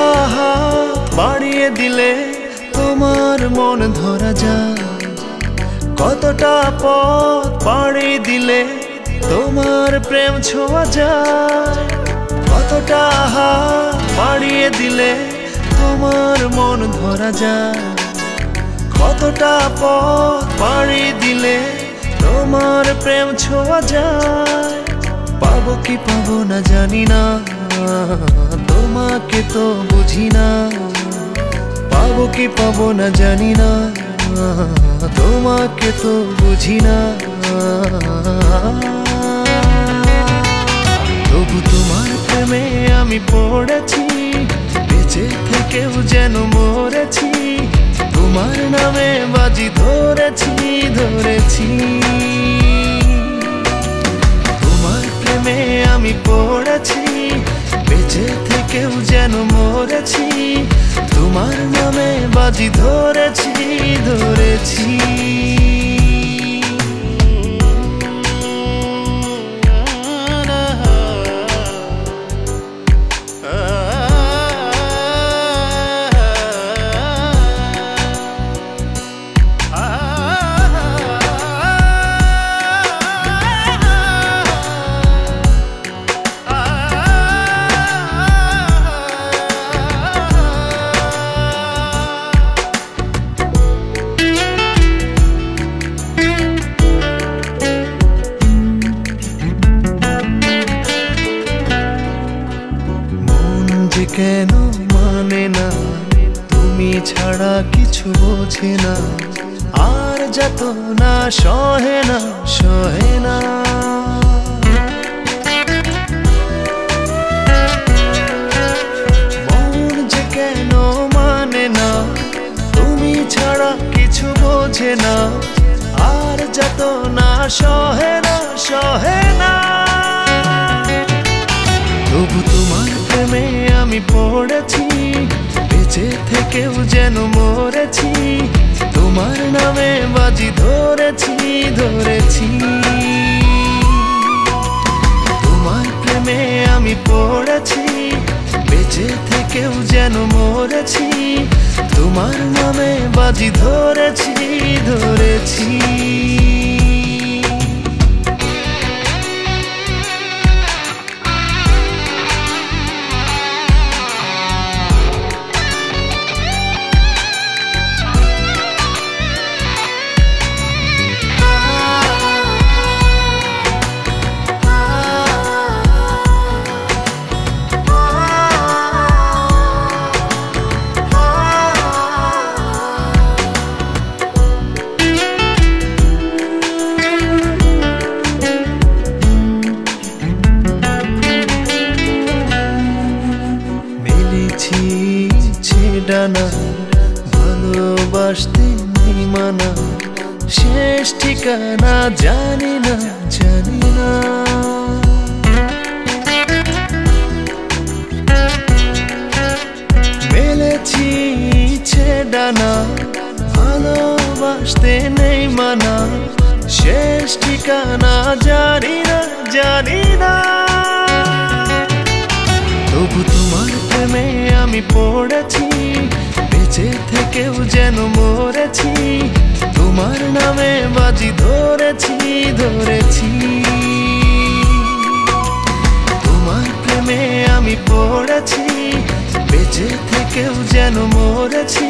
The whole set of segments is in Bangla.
কতটা হাত বাড়িয়ে দিলে তোমার মন ধরা যায়, কতটা পথ পাড়ি দিলে তোমার প্রেম ছোঁয়া যায়, কতটা হাত বাড়িয়ে দিলে তোমার মন ধরা যায়, কতটা পথ পাড়ি দিলে তোমার প্রেম ছোঁয়া যায়। পাবো কি পাবো না জানি না, তোমাকে তো বুঝি না। পাবো কি পাবো না জানি না, তোমাকে তো বুঝি না। তবু তোমার প্রেমে আমি পড়েছি, বেঁচে থেকেও যেন মরেছি। তোমার নামে বাজি ধরেছি ধরেছি। তোমার প্রেমে আমি পড়েছি, বেঁচে থেকেও যেন মরেছি। তোমার নামে বাজি ধরেছি ধরেছি। কেন মানে না, তুমি ছাড়া কিছু বোঝে না। আর যত না সহে না সহে না। মন যে কেন মানে না, তুমি ছাড়া কিছু বোঝে না। আর যত না সহে না সহে না। তবু তোমার প্রেমে আমি পড়েছি, বেঁচে থেকেও যেন মরেছি। তোমার নামে বাজি ধরেছি ধরেছি। তোমার প্রেমে আমি পড়েছি, বেঁচে থেকেও যেন মরেছি। তোমার নামে বাজি ধরেছি ধরেছি। ডানা ভালোবাসতে নেই মানা, শেষ ঠিকানা জানি না জানি না। মেলেছি ইচ্ছে ডানা ভালোবাসতে নেই মানা, শেষ ঠিকানা জানি না জানি না। তবু তোমার প্রেমে আমি পড়েছি, বেঁচে থেকেও যেন মরেছি। তোমার নামে বাজি ধরেছি ধরেছি। তোমার প্রেমে আমি পড়েছি, বেঁচে থেকেও যেন মরেছি।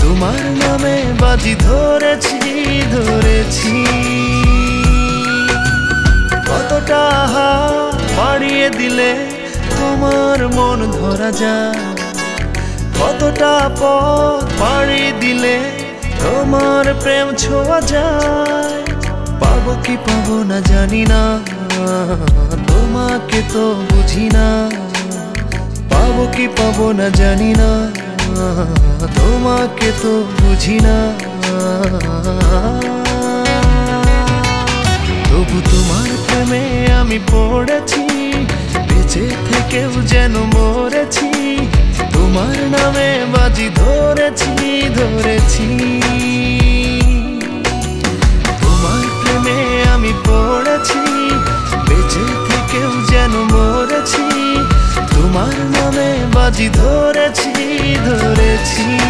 তোমার নামে বাজি ধরেছি ধরেছি। কতটা হাত বাড়িয়ে দিলে তোমার মন ধরা যায়, কতটা পথ পাড়ি দিলে তোমার প্রেম ছোঁয়া যায়। পাবো কি পাবো না জানি না, তোমাকে তো বুঝি না। পাবো কি পাবো না জানি না, তোমাকে তো বুঝি না। তবু তোমার প্রেমে আমি পড়েছি, বেঁচে থেকেও যেন মরেছি। তোমার নামে বাজি ধরেছি ধরেছি। তোমার প্রেমে আমি পড়েছি, বেঁচে থেকেও যেন মরেছি। তোমার নামে আজ ধরেছি ধরেছি।